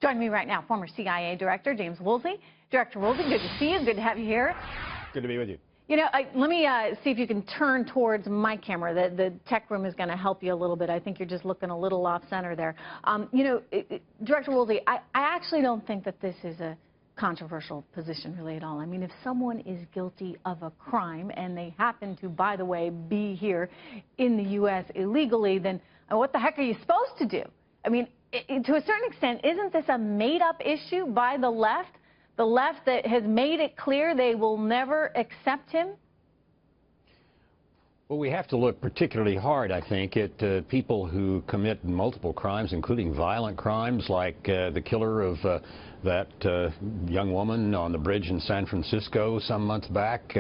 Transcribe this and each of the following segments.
Joining me right now, former CIA Director James Woolsey. Director Woolsey, good to see you. Good to have you here. Good to be with you. You know, let me see if you can turn towards my camera. The tech room is going to help you a little bit. I think you're just looking a little off-center there. Director Woolsey, I actually don't think that this is a controversial position really at all. I mean, if someone is guilty of a crime and they happen to, by the way, be here in the U.S. illegally, then what the heck are you supposed to do? I mean, to a certain extent, isn't this a made-up issue by the left? The left that has made it clear they will never accept him? Well, we have to look particularly hard, I think, at people who commit multiple crimes, including violent crimes like the killer of that young woman on the bridge in San Francisco some months back.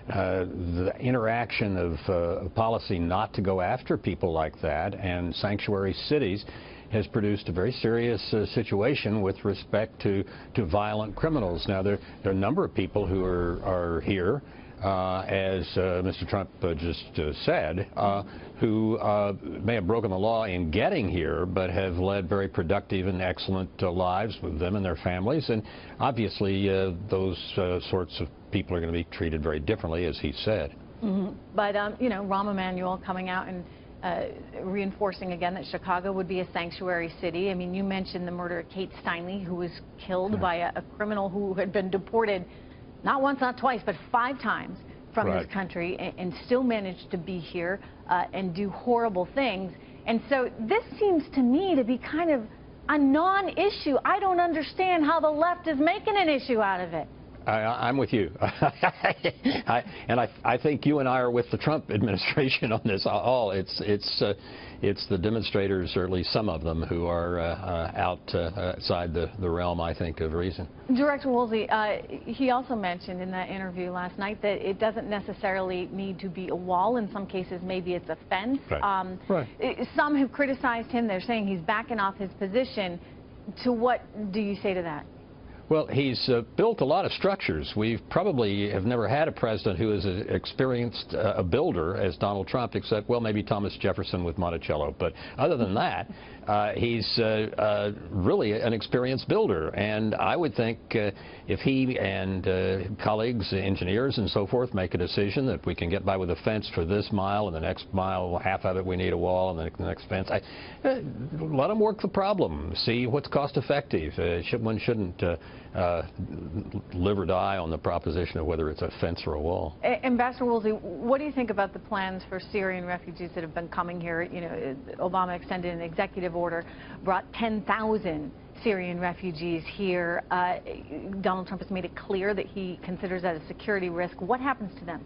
The interaction of policy not to go after people like that and sanctuary cities has produced a very serious situation with respect to violent criminals. Now, there are a number of people who are here, as Mr. Trump just said, who may have broken the law in getting here, but have led very productive and excellent lives with them and their families. And obviously, those sorts of people are going to be treated very differently, as he said. Mm-hmm. But, you know, Rahm Emanuel coming out and reinforcing again that Chicago would be a sanctuary city. I mean, you mentioned the murder of Kate Steinle, who was killed by a criminal who had been deported not once, not twice, but 5 times from this country and still managed to be here and do horrible things. And so this seems to me to be kind of a non-issue. I don't understand how the left is making an issue out of it. I'm with you. I think you and I are with the Trump administration on this. It's the demonstrators, or at least some of them, who are outside the realm, I think, of reason. Director Woolsey, he also mentioned in that interview last night that it doesn't necessarily need to be a wall. In some cases, maybe it's a fence. Some have criticized him. They're saying he's backing off his position. To what do you say to that? Well, he's built a lot of structures. We probably have never had a president who is as experienced a builder as Donald Trump, except, well, maybe Thomas Jefferson with Monticello. But other than that, he's really an experienced builder. And I would think if he and colleagues, engineers and so forth, make a decision that we can get by with a fence for this mile, and the next mile, half of it, we need a wall, and the next fence, let them work the problem, see what's cost effective. One shouldn't live or die on the proposition of whether it's a fence or a wall. Ambassador Woolsey, what do you think about the plans for Syrian refugees that have been coming here? You know, Obama extended an executive order, brought 10,000 Syrian refugees here. Donald Trump has made it clear that he considers that a security risk. What happens to them?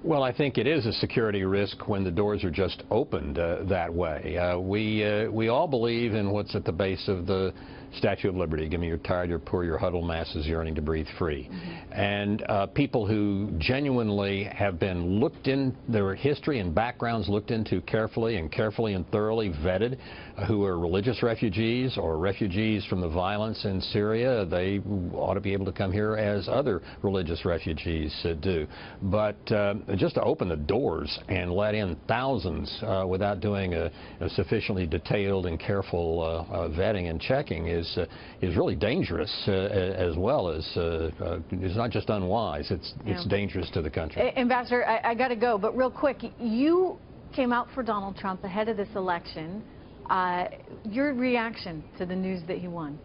Well, I think it is a security risk when the doors are just opened that way. We all believe in what's at the base of the Statue of Liberty. Give me your tired, your poor, your huddled masses yearning to breathe free. And people who genuinely have been looked in, their history and backgrounds looked into carefully and thoroughly vetted, who are religious refugees or refugees from the violence in Syria, they ought to be able to come here as other religious refugees do. But just to open the doors and let in thousands without doing a sufficiently detailed and careful vetting and checking is really dangerous, as well as it's not just unwise, it's dangerous to the country. Ambassador, I got to go, but real quick, you came out for Donald Trump ahead of this election. Your reaction to the news that he won?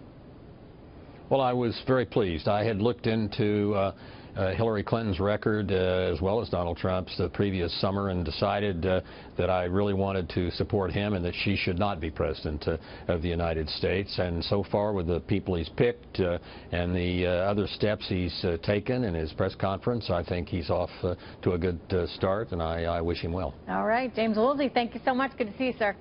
Well, I was very pleased. I had looked into Hillary Clinton's record as well as Donald Trump's the previous summer and decided that I really wanted to support him and that she should not be president of the United States. And so far, with the people he's picked and the other steps he's taken in his press conference, I think he's off to a good start, and I wish him well. All right, James Woolsey, thank you so much. Good to see you, sir.